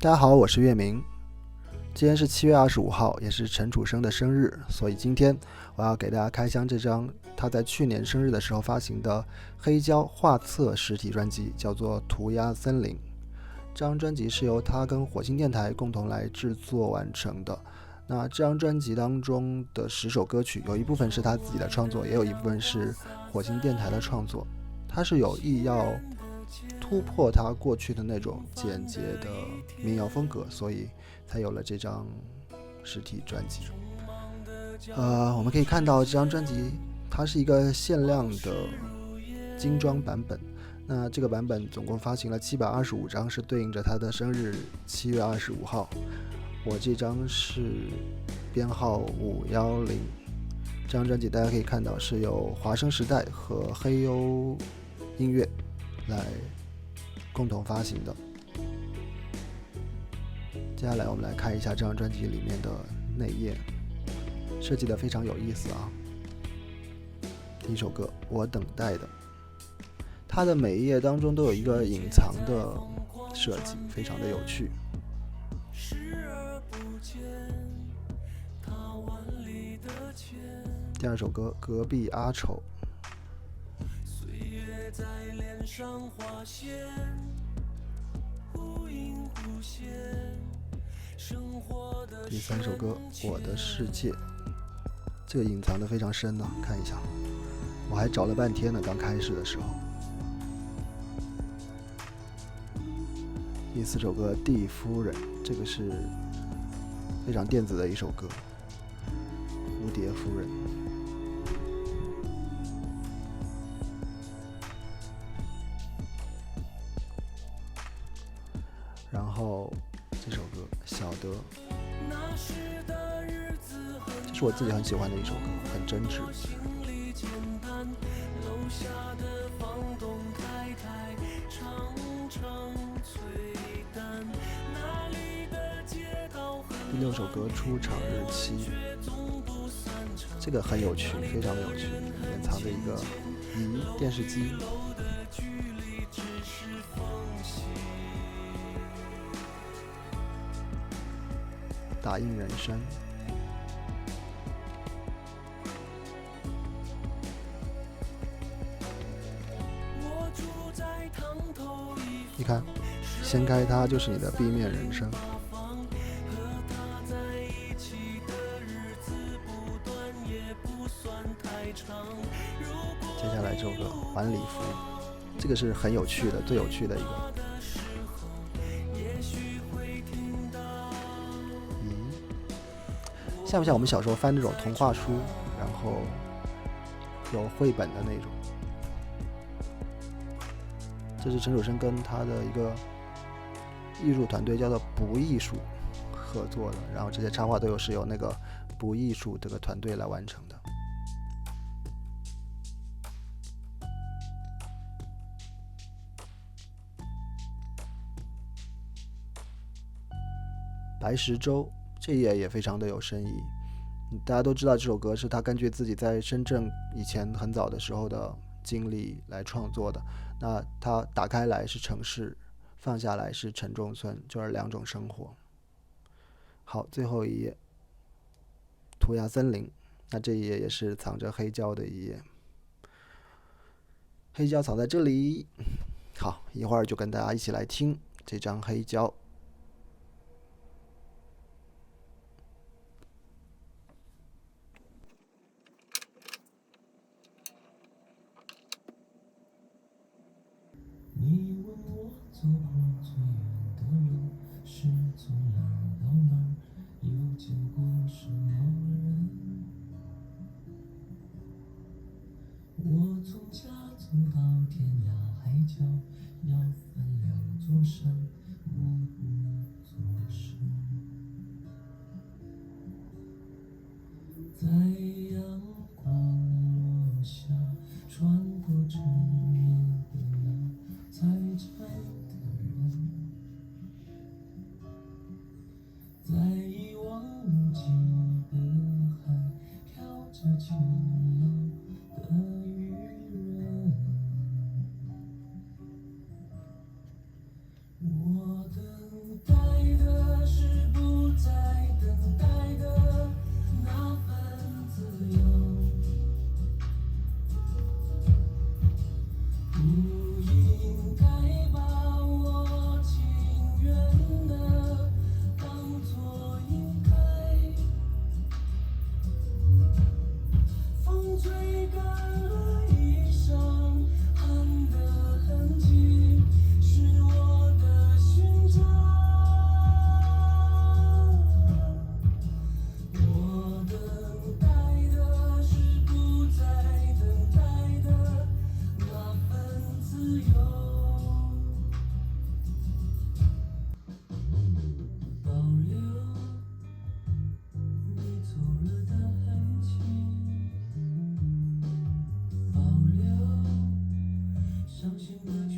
大家好，我是月明。今天是7月25号，也是陈楚生的生日，所以今天我要给大家开箱这张他在去年生日的时候发行的黑胶画册实体专辑，叫做《涂鸦森林》。这张专辑是由他跟火星电台共同来制作完成的。那这张专辑当中的10首歌曲，有一部分是他自己的创作，也有一部分是火星电台的创作。他是有意要突破他过去的那种简洁的民谣风格，所以才有了这张实体专辑。我们可以看到这张专辑它是一个限量的精装版本，那这个版本总共发行了725张，是对应着他的生日7月25号。我这张是编号510。这张专辑大家可以看到是由华声时代和黑优音乐来共同发行的。接下来我们来看一下这张专辑里面的内页，设计的非常有意思啊。第一首歌我等待的，它的每一页当中都有一个隐藏的设计，非常的有趣。第二首歌隔壁阿丑，第三首歌我的世界，这个隐藏的非常深呢，看一下，我还找了半天呢，刚开始的时候。第四首歌蒂夫人，这个是非常电子的一首歌，蝴蝶夫人。然后这首歌小德，这是我自己很喜欢的一首歌，很真挚。第六首歌出场日期，这个很有趣，非常有趣，里面藏着一个电视机。打印人生，你看，掀开它就是你的 B 面人生。接下来这首歌晚礼服，这个是很有趣的，最有趣的一个。像不像我们小时候翻那种童话书，然后有绘本的那种？这是陈楚生跟他的一个艺术团队叫做不艺术合作的，然后这些插画都是由那个不艺术这个团队来完成的。白石洲这一页也非常的有深意。大家都知道这首歌是他根据自己在深圳以前很早的时候的经历来创作的。那他打开来是城市，放下来是城中村，就是两种生活。好，最后一页涂鸦森林，那这一页也是藏着黑胶的一页，黑胶藏在这里。好，一会儿就跟大家一起来听这张黑胶。你问我走过最远的路是从哪到哪，又见过什么人？我从家走到天涯海角，要翻2座山，我不作声。在阳光落下，穿过枝叶的那采摘的人，伤心的